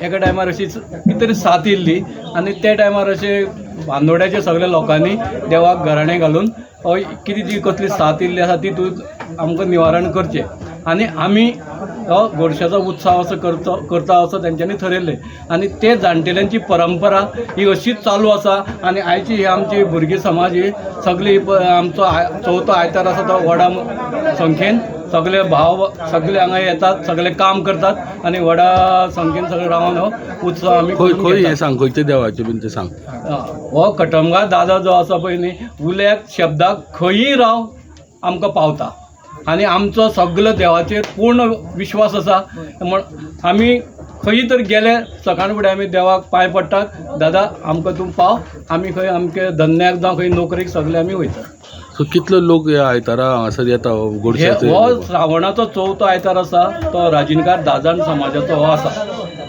एका टायमार अशीच कितें तरी साथ येयल्ली आनी त्या टायमार अशे बांदोड्याचे सगळ्या लोकांनी देवाक घराणें घालून कितें जी कसली साथ येयल्ली आसा ती आमकां निवारण करचें आनी आमी हो गोडशाचो उत्सव असो करता असो तेंच्यांनी ठरयल्लें आनी ते जाणटेल्यांची परंपरा ही अशीच चालू आसा आनी आयची ही आमची भुरगी समाज ही सगळी आमचो चवथो आयतार आसा तो व्हडा संख्येन सगळे भाव सगळे हांगा येतात सगळे काम करतात आनी व्हडा संख्येन सगळे रावन हो उत्सव आमी खंय हें सांग खंयच्या देवाचें बीन तें सांग हो कटमगाळ दादा जो आसा पळय न्ही उल्याक शब्दाक खंयीय राव आमकां पावता आनी आमचो सगळो देवाचेर पूर्ण विश्वास आसा म्हण आमी खंय तर गेले सकाळ फुडें आमी देवाक पांय पडटात दादा आमकां तूं पाव आमी खंय आमचे धंद्याक जावं खंय नोकरेक सगळे आमी वयता सो कितलो लोक ह्या आयतारा हांगासर येता गोडशाचो हो श्रावणाचो चवथो आयतार आसा तो राजिनकार दाजाण समाजाचो हो आसा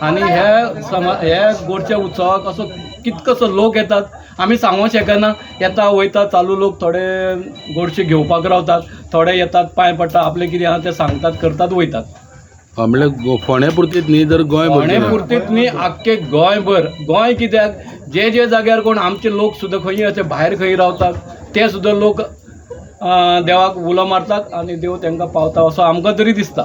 आनी हे गोडशे उत्सवाक असो कितकोसो लोक येतात आमी सांगूंक शकना येता वयता चालू लोक थोडे गोडशे घेवपाक रावतात थोडे येतात पांय पडटा आपलें कितें आहा तें सांगतात करतात वयतात म्हणल्यार फोंड्या पुरतीत न्ही तर गोंयभर फोंड्या पुरतीत न्ही आख्खे गोंयभर गोंय कित्याक जे जाग्यार कोण आमचे लोक सुद्दां खंय अशे भायर खंय रावतात ते सुद्दां लोक देवाक उलो मारतात आनी देव तांकां पावता असो आमकां तरी दिसता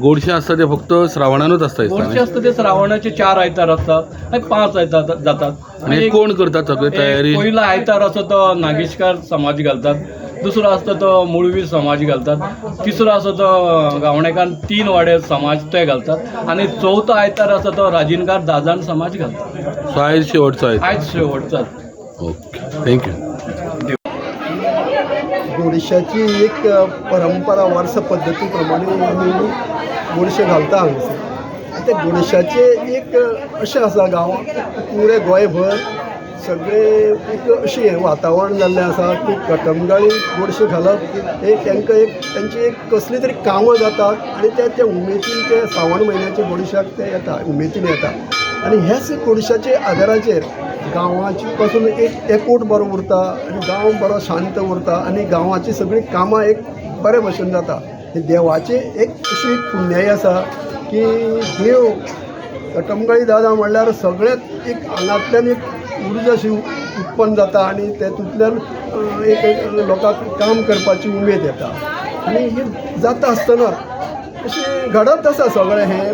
गोडशें आसता ते फक्त श्रावणानूच आसता गोडशें आसता ते श्रावणाचे 4 आयतार आसतात आनी 5 आयतार जातात आनी कोण करतात सगळी तयारी पयलो आयतार असो तो नागेशकार समाज घालतात दुसरो आसता तो मुळवी समाज घालतात तिसरो आसा तो गावणेकार 3 वाडे समाज ते घालतात आनी चवथो आयतार आसा तो राजिनकार दाजाण समाज घालतात सो आयज शेवटचो आयज शेवटचो ओके थँक्यू गोडशाची एक परंपरा वर्स पद्दती प्रमाणे आमी गोडशे घालता हांगासर ते गोडशाचे एक अशें आसा गांवांत पुरे गोंयभर सगळे एक अशें वातावरण जाल्लें आसा की कटमगाळी गोडशे घालप एक तांकां तांची एक कसली तरी कामां जातात आनी ते उमेदीन ते श्रावण म्हयन्याचे गोडशाक ते येता उमेदीन येता आनी हेच गोडशाचे आदाराचेर गांवाची पासून एक एकूट बरो उरता आनी गांव बरो शांत उरता आनी गांवाची सगळीं कामां एक बरे भशेन जाता हे देवाची एक अशी पुण्याई आसा की देव कटमगाळी दादा म्हणल्यार सगळेंच एक हांगांतल्यान एक उर्जा अशी उत्पन्न जाता आनी तेतूंतल्यान एक लोकांक काम करपाची उमेद येता आनी हे जाता आसतना अशें घडत आसा सगळें हें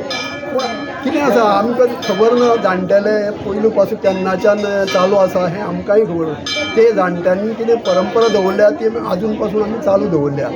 पूण कितें आसा आमकां खबर ना जाणटेले पयलू पासून तेन्नाच्यान चालू आसा हें आमकांय खबर ते जाणट्यांनी कितें परंपरा दवरल्या ती आजून पासून आमी चालू दवरल्या